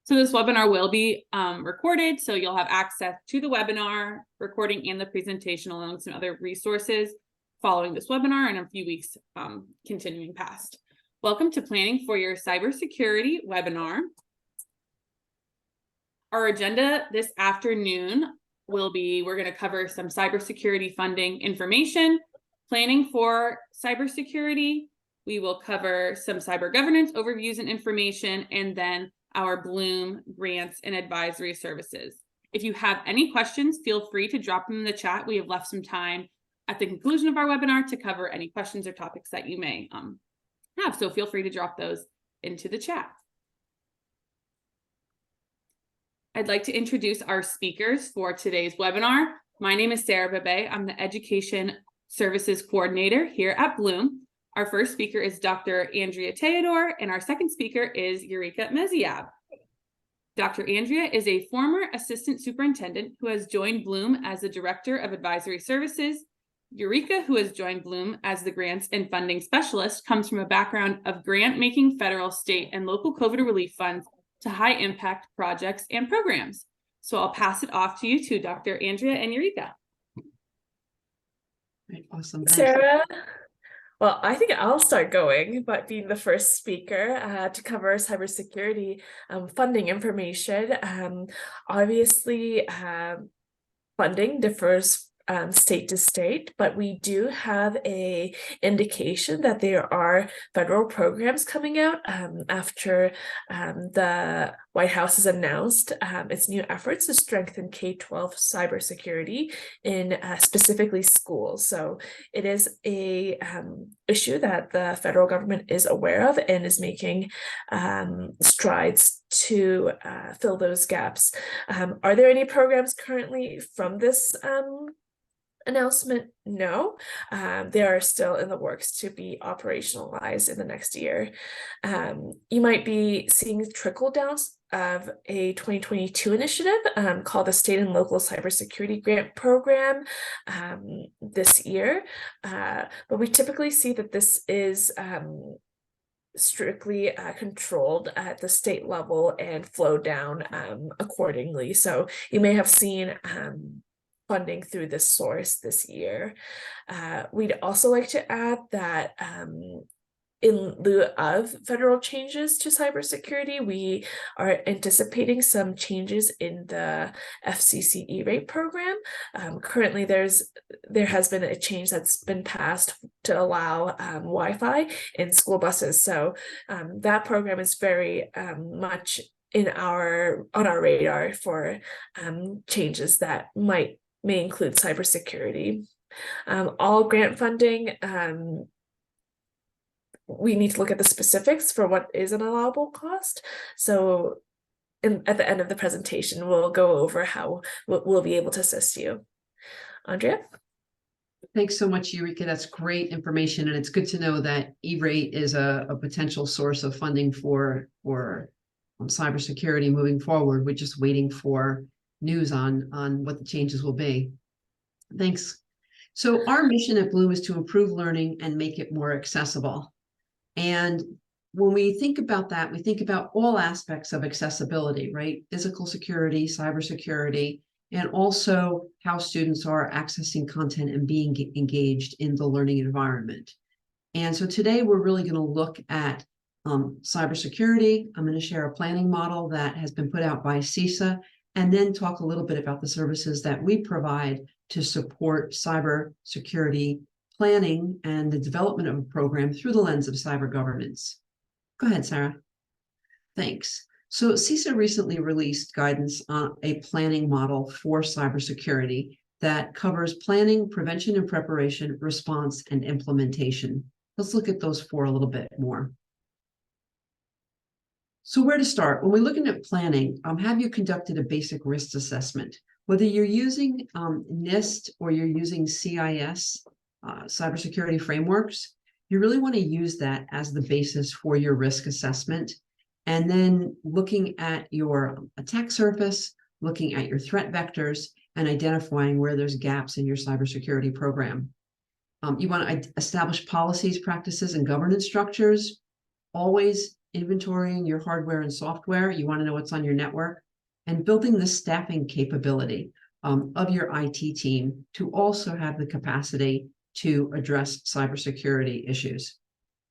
So this webinar will be recorded, so you'll have access to the webinar recording and the presentation along with some other resources following this webinar and a few weeks continuing past. Welcome to Planning for Your Cybersecurity webinar. Our agenda this afternoon will be, we're going to cover some cybersecurity funding information, planning for cybersecurity. We will cover some cyber governance overviews and information, and then our Bluum grants and advisory services. If you have any questions, feel free to drop them in the chat. We have left some time at the conclusion of our webinar to cover any questions or topics that you may have. So feel free to drop those into the chat. I'd like to introduce our speakers for today's webinar. My name is Sarah Bebe. I'm the Education Services Coordinator here at Bluum. Our first speaker is Dr. Andrea Teodor, and our second speaker is Eureka Meziab. Dr. Andrea is a former assistant superintendent who has joined Bluum as the Director of Advisory Services. Eureka, who has joined Bluum as the Grants and Funding Specialist, comes from a background of grant-making federal, state, and local COVID relief funds to high-impact projects and programs. So I'll pass it off to you two, Dr. Andrea and Eureka. Right, awesome. Thanks. Sarah. Well, I think I'll start going, but being the first speaker to cover cybersecurity funding information. Obviously, funding differs state to state, but we do have a indication that there are federal programs coming out after the White House has announced its new efforts to strengthen K12 cybersecurity in specifically schools. So it is a issue that the federal government is aware of and is making strides to fill those gaps. Are there any programs currently from this announcement? No, they are still in the works to be operationalized in the next year. You might be seeing trickle downs of a 2022 initiative called the State and Local Cybersecurity Grant Program this year, but we typically see that this is strictly controlled at the state level and flow down accordingly. So you may have seen funding through this source this year. We'd also like to add that in lieu of federal changes to cybersecurity, we are anticipating some changes in the FCC E-rate program. Currently, there has been a change that's been passed to allow Wi-Fi in school buses. So that program is very much on our radar for changes that may include cybersecurity. All grant funding, we need to look at the specifics for what is an allowable cost. So at the end of the presentation, we'll go over how we'll be able to assist you. Andrea? Thanks so much, Eureka. That's great information. And it's good to know that E-rate is a potential source of funding for cybersecurity moving forward. We're just waiting for news on what the changes will be. Thanks. So our mission at Bluum is to improve learning and make it more accessible. And when we think about that, we think about all aspects of accessibility, right? Physical security, cybersecurity, and also how students are accessing content and being engaged in the learning environment. And so today we're really going to look at cybersecurity. I'm going to share a planning model that has been put out by CISA, and then talk a little bit about the services that we provide to support cybersecurity planning and the development of a program through the lens of cyber governance. Go ahead, Sarah. Thanks. So CISA recently released guidance on a planning model for cybersecurity that covers planning, prevention and preparation, response, and implementation. Let's look at those four a little bit more. So where to start? When we're looking at planning, have you conducted a basic risk assessment? Whether you're using NIST or you're using CIS, cybersecurity frameworks, you really want to use that as the basis for your risk assessment. And then looking at your attack surface, looking at your threat vectors, and identifying where there's gaps in your cybersecurity program. You want to establish policies, practices, and governance structures. Always inventorying your hardware and software. You want to know what's on your network, and building the staffing capability of your IT team to also have the capacity to address cybersecurity issues.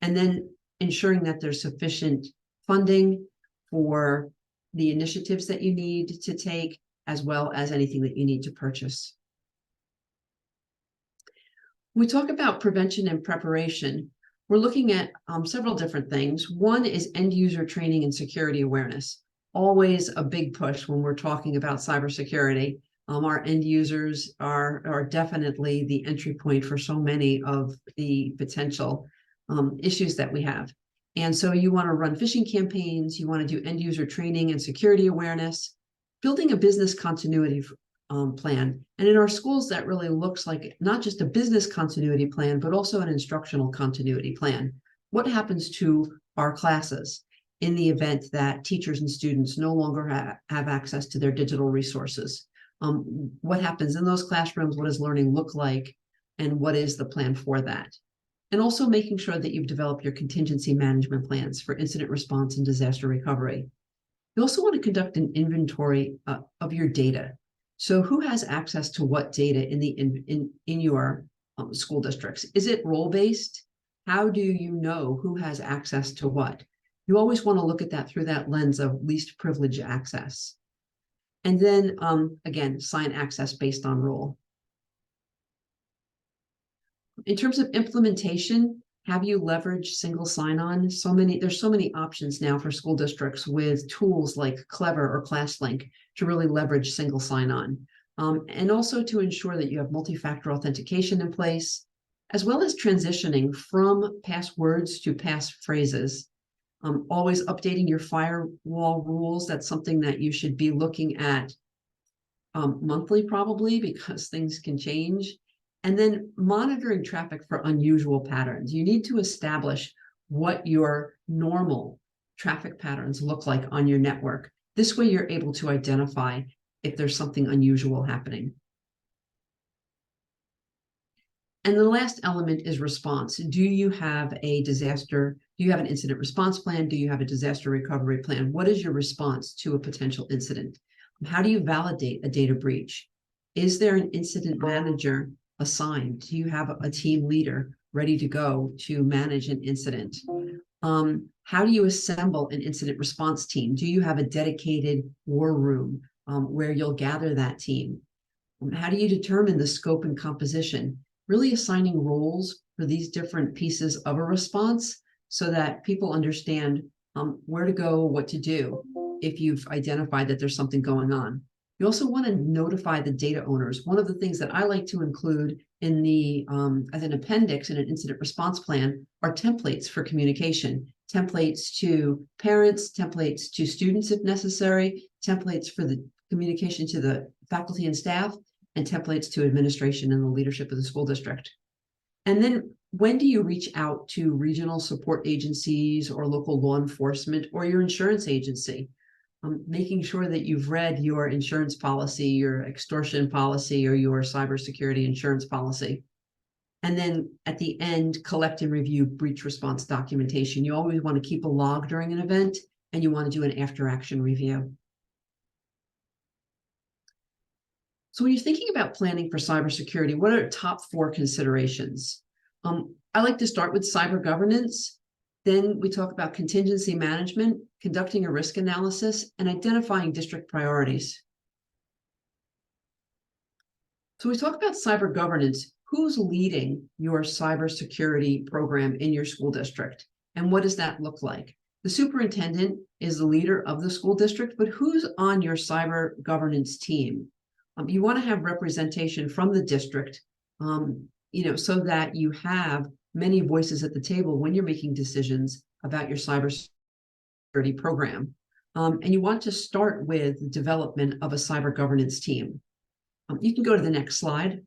And then ensuring that there's sufficient funding for the initiatives that you need to take, as well as anything that you need to purchase. When we talk about prevention and preparation, we're looking at several different things. One is end user training and security awareness. Always a big push when we're talking about cybersecurity. Our end users are definitely the entry point for so many of the potential issues that we have. And so you want to run phishing campaigns, you want to do end user training and security awareness, building a business continuity plan. And in our schools, that really looks like not just a business continuity plan, but also an instructional continuity plan. What happens to our classes in the event that teachers and students no longer have access to their digital resources? What happens in those classrooms? What does learning look like? And what is the plan for that? And also making sure that you've developed your contingency management plans for incident response and disaster recovery. You also want to conduct an inventory of your data. So who has access to what data in your school districts? Is it role-based? How do you know who has access to what? You always want to look at that through that lens of least privilege access. And then, again, assign access based on role. In terms of implementation, have you leveraged single sign-on? There's so many options now for school districts with tools like Clever or ClassLink to really leverage single sign-on. And also to ensure that you have multi-factor authentication in place, as well as transitioning from passwords to passphrases. Always updating your firewall rules. That's something that you should be looking at monthly, probably, because things can change. And then monitoring traffic for unusual patterns. You need to establish what your normal traffic patterns look like on your network. This way you're able to identify if there's something unusual happening. And the last element is response. Do you have a disaster? Do you have an incident response plan? Do you have a disaster recovery plan? What is your response to a potential incident? How do you validate a data breach? Is there an incident manager assigned? Do you have a team leader ready to go to manage an incident? How do you assemble an incident response team? Do you have a dedicated war room where you'll gather that team? How do you determine the scope and composition? Really assigning roles for these different pieces of a response so that people understand where to go, what to do if you've identified that there's something going on. You also want to notify the data owners. One of the things that I like to include in the as an appendix in an incident response plan are templates for communication. Templates to parents, templates to students if necessary, templates for the communication to the faculty and staff, and templates to administration and the leadership of the school district. And then when do you reach out to regional support agencies or local law enforcement or your insurance agency? Making sure that you've read your insurance policy, your extortion policy, or your cybersecurity insurance policy. And then at the end, collect and review breach response documentation. You always want to keep a log during an event, and you want to do an after-action review. So when you're thinking about planning for cybersecurity, what are top 4 considerations? I like to start with cyber governance. Then we talk about contingency management, conducting a risk analysis, and identifying district priorities. So we talk about cyber governance. Who's leading your cybersecurity program in your school district? And what does that look like? The superintendent is the leader of the school district, but who's on your cyber governance team? You want to have representation from the district, so that you have many voices at the table when you're making decisions about your cybersecurity program. And you want to start with the development of a cyber governance team. You can go to the next slide.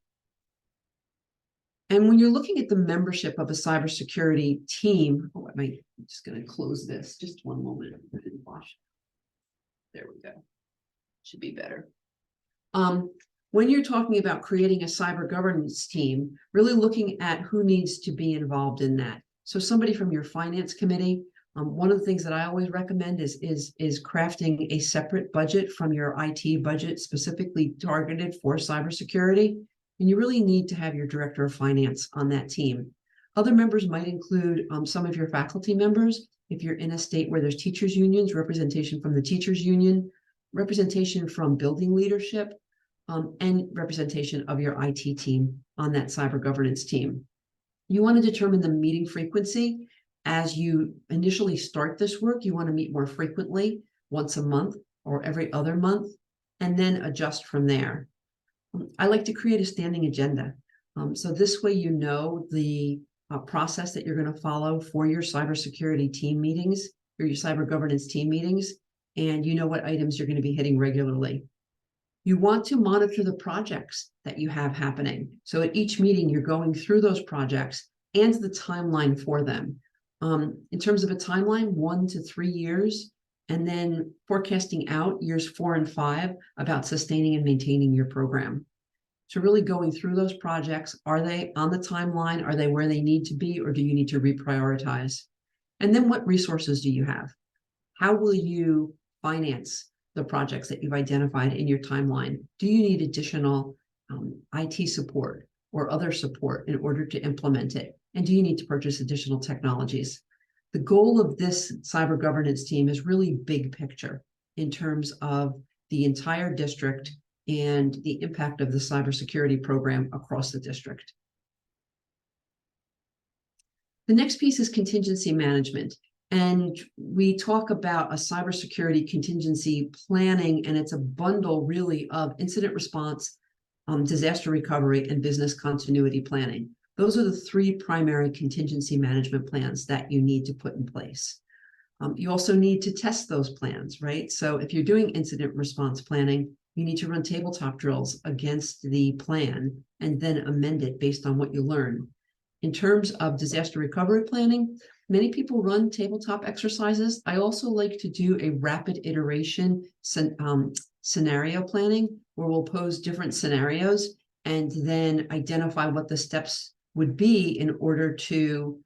And when you're looking at the membership of a cybersecurity team, I'm just going to close this. Just one moment. There we go. Should be better. When you're talking about creating a cyber governance team, really looking at who needs to be involved in that. So somebody from your finance committee, One of the things that I always recommend is crafting a separate budget from your IT budget specifically targeted for cybersecurity. And you really need to have your director of finance on that team. Other members might include some of your faculty members. If you're in a state where there's teachers unions, representation from the teachers union, representation from building leadership, and representation of your IT team on that cyber governance team. You want to determine the meeting frequency. As you initially start this work, you want to meet more frequently, once a month or every other month, and then adjust from there. I like to create a standing agenda. So this way you know the process that you're going to follow for your cybersecurity team meetings or your cyber governance team meetings, and you know what items you're going to be hitting regularly. You want to monitor the projects that you have happening. So at each meeting, you're going through those projects and the timeline for them. In terms of a timeline, 1 to 3 years, and then forecasting out years 4 and 5 about sustaining and maintaining your program. So really going through those projects, are they on the timeline? Are they where they need to be, or do you need to reprioritize? And then what resources do you have? How will you finance the projects that you've identified in your timeline? Do you need additional IT support or other support in order to implement it? And do you need to purchase additional technologies? The goal of this cyber governance team is really big picture in terms of the entire district and the impact of the cybersecurity program across the district. The next piece is contingency management. And we talk about a cybersecurity contingency planning, and it's a bundle really of incident response, disaster recovery, and business continuity planning. Those are the 3 primary contingency management plans that you need to put in place. You also need to test those plans, right? So if you're doing incident response planning, you need to run tabletop drills against the plan and then amend it based on what you learn. In terms of disaster recovery planning, many people run tabletop exercises. I also like to do a rapid iteration scenario planning where we'll pose different scenarios and then identify what the steps would be in order to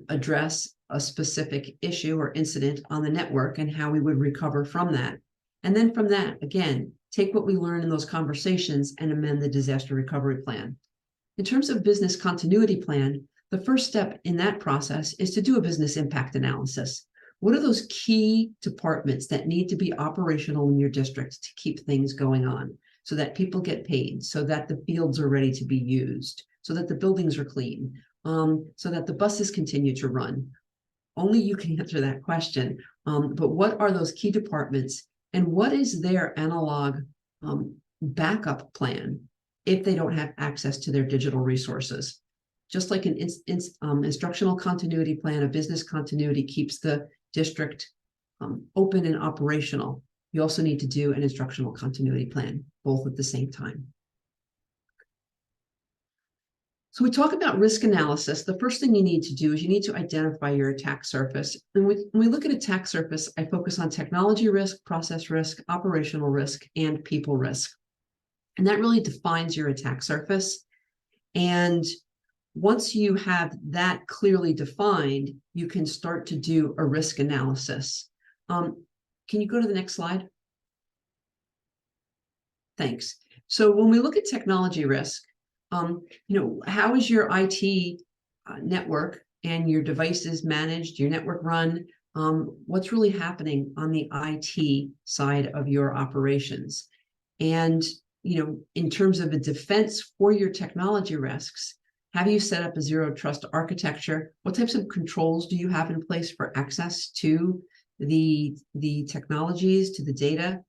address a specific issue or incident on the network and how we would recover from that. And then from that, again, take what we learn in those conversations and amend the disaster recovery plan. In terms of business continuity plan, the first step in that process is to do a business impact analysis. What are those key departments that need to be operational in your district to keep things going on so that people get paid, so that the fields are ready to be used, so that the buildings are clean, so that the buses continue to run? Only you can answer that question. But what are those key departments, and what is their analog backup plan if they don't have access to their digital resources? Just like an instructional continuity plan, a business continuity keeps the district open and operational. You also need to do an instructional continuity plan, both at the same time. So we talk about risk analysis. The first thing you need to do is you need to identify your attack surface. And when we look at attack surface, I focus on technology risk, process risk, operational risk, and people risk. And that really defines your attack surface. And once you have that clearly defined, you can start to do a risk analysis. Can you go to the next slide? Thanks. So when we look at technology risk, how is your IT network and your devices managed, your network run? What's really happening on the IT side of your operations? And, in terms of a defense for your technology risks, have you set up a zero trust architecture? What types of controls do you have in place for access to the technologies, to the data?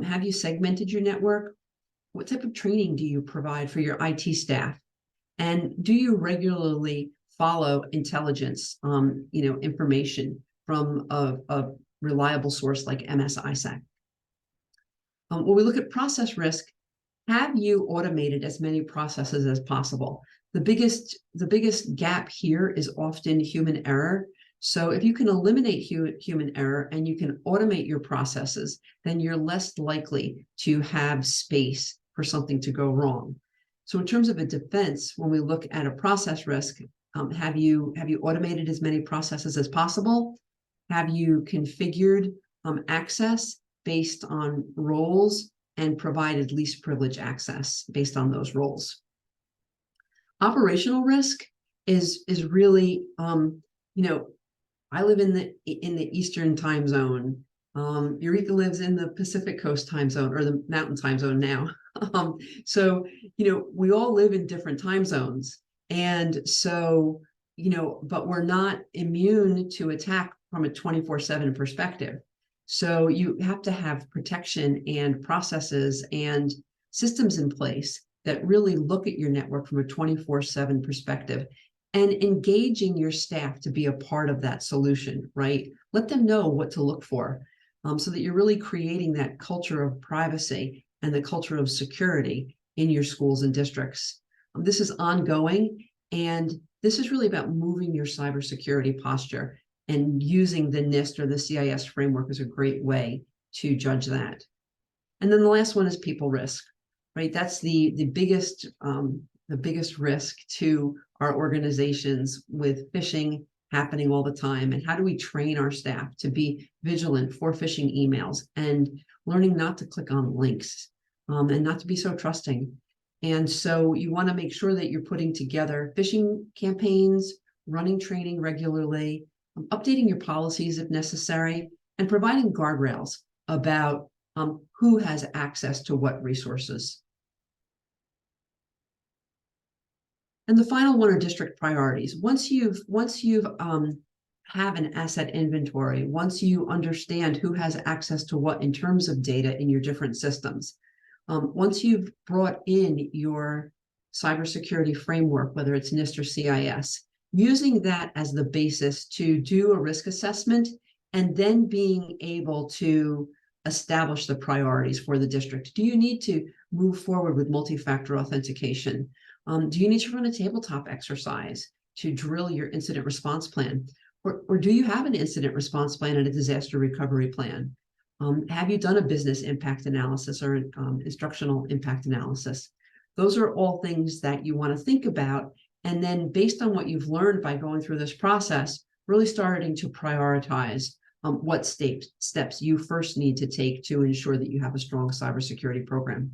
Have you segmented your network? What type of training do you provide for your IT staff? And do you regularly follow intelligence, information from a reliable source like MSISAC? When we look at process risk, have you automated as many processes as possible? The biggest gap here is often human error. So if you can eliminate human error and you can automate your processes, then you're less likely to have space for something to go wrong. So in terms of a defense, when we look at a process risk, have you automated as many processes as possible? Have you configured access based on roles and provided least privilege access based on those roles? Operational risk is really, I live in the Eastern time zone. Eureka lives in the Pacific Coast time zone, or the Mountain time zone now. So, we all live in different time zones. And so, but we're not immune to attack from a 24/7 perspective. So you have to have protection and processes and systems in place that really look at your network from a 24/7 perspective, and engaging your staff to be a part of that solution, right? Let them know what to look for, so that you're really creating that culture of privacy and the culture of security in your schools and districts. This is ongoing, and this is really about moving your cybersecurity posture, and using the NIST or the CIS framework is a great way to judge that. And then the last one is people risk, right? That's the biggest risk to our organizations, with phishing happening all the time. And how do we train our staff to be vigilant for phishing emails, and learning not to click on links, and not to be so trusting? And so you want to make sure that you're putting together phishing campaigns, running training regularly, updating your policies if necessary, and providing guardrails about who has access to what resources. And the final one are district priorities. Once you've have an asset inventory, once you understand who has access to what in terms of data in your different systems, once you've brought in your cybersecurity framework, whether it's NIST or CIS, using that as the basis to do a risk assessment, and then being able to establish the priorities for the district. Do you need to move forward with multi-factor authentication? Do you need to run a tabletop exercise to drill your incident response plan? Or do you have an incident response plan and a disaster recovery plan? Have you done a business impact analysis or instructional impact analysis? Those are all things that you want to think about. And then based on what you've learned by going through this process, really starting to prioritize what steps you first need to take to ensure that you have a strong cybersecurity program.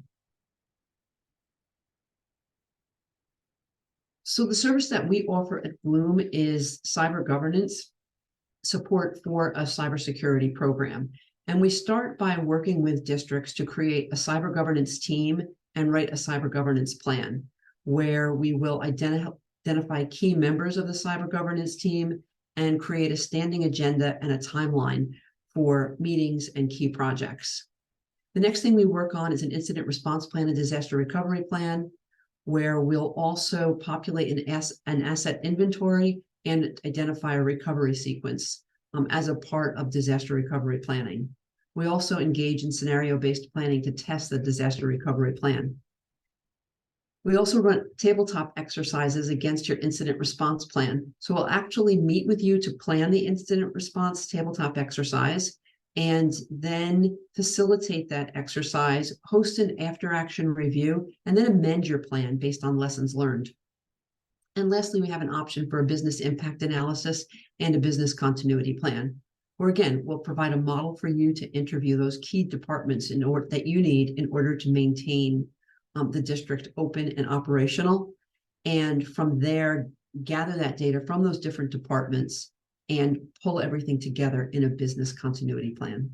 So the service that we offer at Bluum is cyber governance support for a cybersecurity program. And we start by working with districts to create a cyber governance team and write a cyber governance plan, where we will identify key members of the cyber governance team and create a standing agenda and a timeline for meetings and key projects. The next thing we work on is an incident response plan and disaster recovery plan, where we'll also populate an asset inventory and identify a recovery sequence as a part of disaster recovery planning. We also engage in scenario-based planning to test the disaster recovery plan. We also run tabletop exercises against your incident response plan. So we'll actually meet with you to plan the incident response tabletop exercise, and then facilitate that exercise, host an after-action review, and then amend your plan based on lessons learned. And lastly, we have an option for a business impact analysis and a business continuity plan, where again, we'll provide a model for you to interview those key departments that you need in order to maintain the district open and operational. And from there, gather that data from those different departments and pull everything together in a business continuity plan.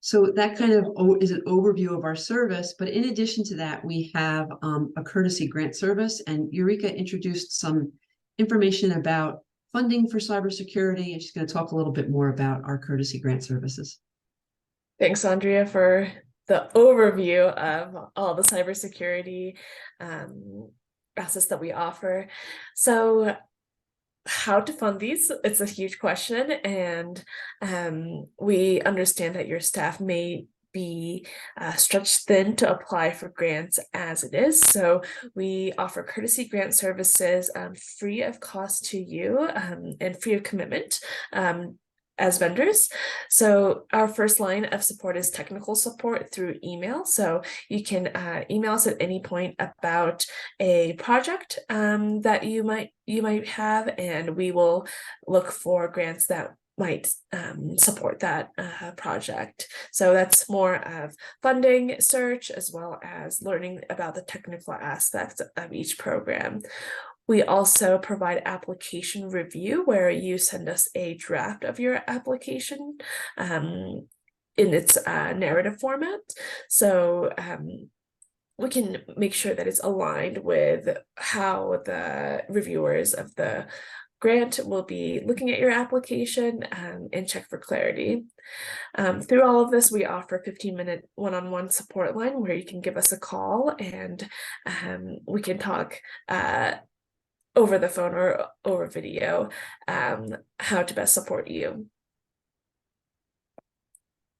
So that kind of is an overview of our service. But in addition to that, we have a courtesy grant service, and Eureka introduced some information about funding for cybersecurity, and she's going to talk a little bit more about our courtesy grant services. Thanks, Andrea, for the overview of all the cybersecurity assets that we offer. So how to fund these, it's a huge question, and we understand that your staff may be stretched thin to apply for grants as it is. So we offer courtesy grant services free of cost to you and free of commitment. as vendors. So our first line of support is technical support through email. So you can email us at any point about a project that you might have, and we will look for grants that might support that project. So that's more of funding search as well as learning about the technical aspects of each program. We also provide application review, where you send us a draft of your application in its narrative format. So we can make sure that it's aligned with how the reviewers of the grant will be looking at your application and check for clarity. Through all of this, we offer a 15-minute one-on-one support line where you can give us a call and we can talk over the phone or over video, how to best support you.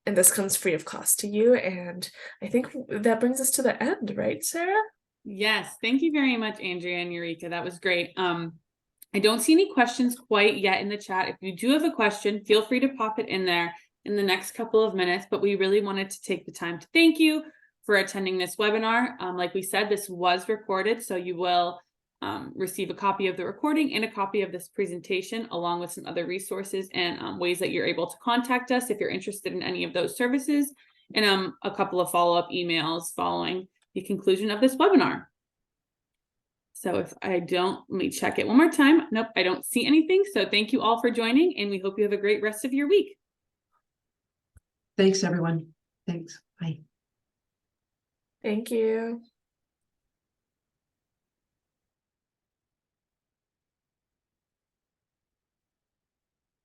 And this comes free of cost to you. And I think that brings us to the end, right, Sarah? Yes, thank you very much, Andrea and Eureka. That was great. I don't see any questions quite yet in the chat. If you do have a question, feel free to pop it in there in the next couple of minutes, but we really wanted to take the time to thank you for attending this webinar. Like we said, this was recorded, so you will receive a copy of the recording and a copy of this presentation, along with some other resources and ways that you're able to contact us if you're interested in any of those services, and a couple of follow-up emails following the conclusion of this webinar. So if I don't, let me check it one more time. Nope, I don't see anything. So thank you all for joining, and we hope you have a great rest of your week. Thanks, everyone. Thanks. Bye. Thank you.